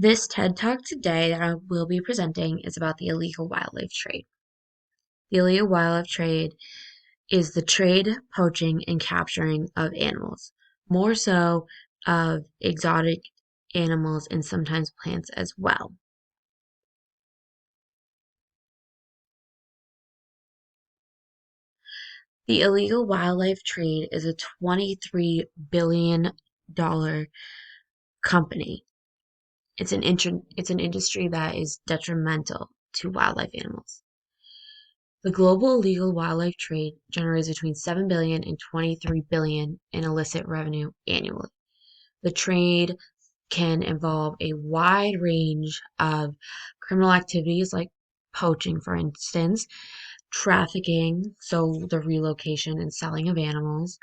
This TED Talk today that I will be presenting is about the illegal wildlife trade. The illegal wildlife trade is the trade, poaching, and capturing of animals, more so of exotic animals and sometimes plants as well. The illegal wildlife trade is a $23 billion company. It's an industry that is detrimental to wildlife animals. The global illegal wildlife trade generates between 7 billion and 23 billion in illicit revenue annually. The trade can involve a wide range of criminal activities like poaching, for instance, trafficking, so the relocation and selling of animals,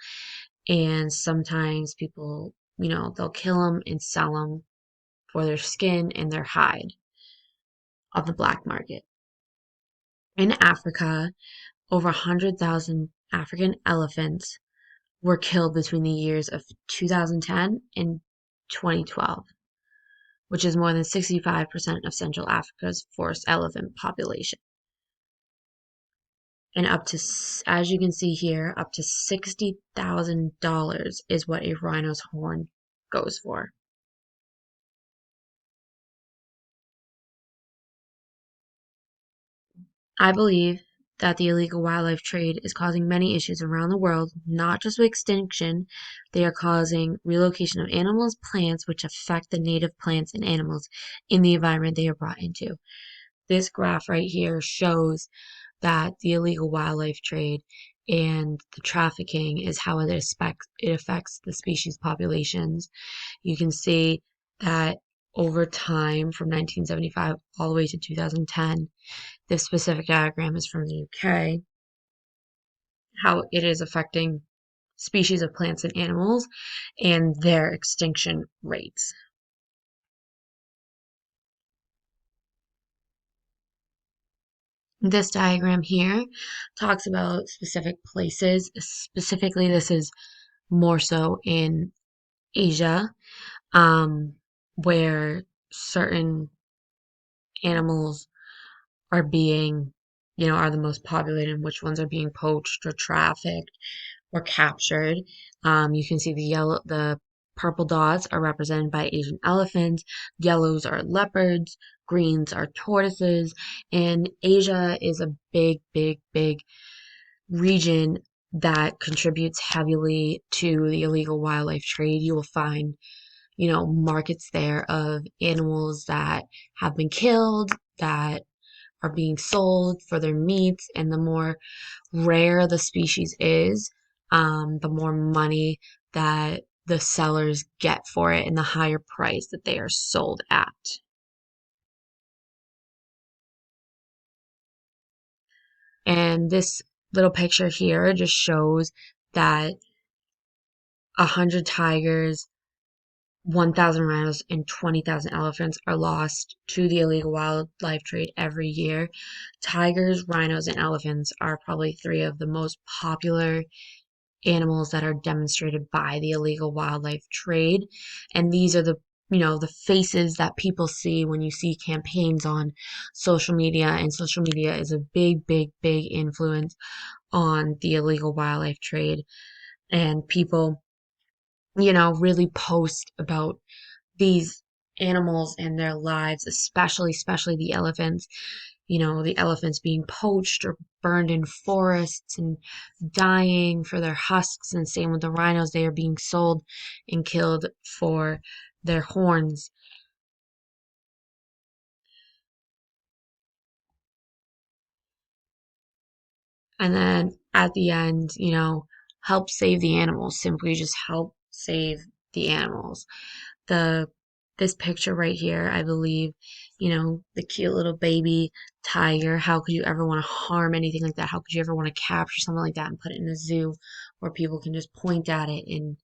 and sometimes people, they'll kill them and sell them for their skin and their hide on the black market. In Africa, over 100,000 African elephants were killed between the years of 2010 and 2012, which is more than 65% of Central Africa's forest elephant population. And as you can see here, up to $60,000 is what a rhino's horn goes for. I believe that the illegal wildlife trade is causing many issues around the world, not just with extinction. They are causing relocation of animals, plants, which affect the native plants and animals in the environment they are brought into. This graph right here shows that the illegal wildlife trade and the trafficking is how it affects the species populations. You can see that over time from 1975 all the way to 2010, this specific diagram is from the UK, how it is affecting species of plants and animals and their extinction rates. This diagram here talks about specific places. Specifically, this is more so in Asia, where certain animals are being, are the most populated and which ones are being poached or trafficked or captured. You can see the purple dots are represented by Asian elephants, yellows are leopards, greens are tortoises, and Asia is a big, big, big region that contributes heavily to the illegal wildlife trade. You will find, markets there of animals that have been killed, that are being sold for their meats, and the more rare the species is, the more money that the sellers get for it and the higher price that they are sold at. And this little picture here just shows that 100 tigers, 1,000 rhinos, and 20,000 elephants are lost to the illegal wildlife trade every year. Tigers, rhinos, and elephants are probably three of the most popular animals that are demonstrated by the illegal wildlife trade. And these are the faces that people see when you see campaigns on social media. And social media is a big, big, big influence on the illegal wildlife trade. And people, really post about these animals and their lives, especially the elephants. The elephants being poached or burned in forests and dying for their husks, and same with the rhinos, they are being sold and killed for their horns. And then at the end, help save the animals, simply just help save the animals. The This picture right here, I believe, the cute little baby tiger. How could you ever want to harm anything like that? How could you ever want to capture something like that and put it in a zoo where people can just point at it and,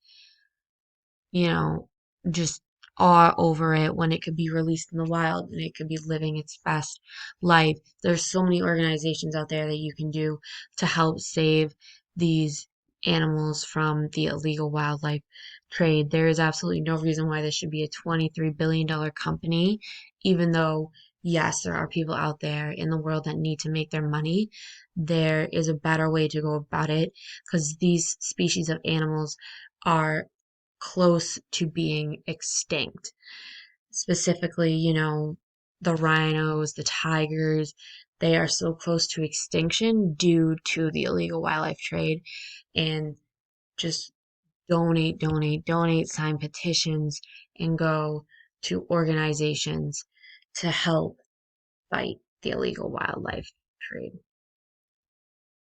you know, just awe over it when it could be released in the wild and it could be living its best life? There's so many organizations out there that you can do to help save these animals from the illegal wildlife trade. There is absolutely no reason why this should be a $23 billion company, even though, yes, there are people out there in the world that need to make their money. There is a better way to go about it because these species of animals are close to being extinct. Specifically, the rhinos, the tigers, they are so close to extinction due to the illegal wildlife trade. And just donate, donate, donate, sign petitions, and go to organizations to help fight the illegal wildlife trade.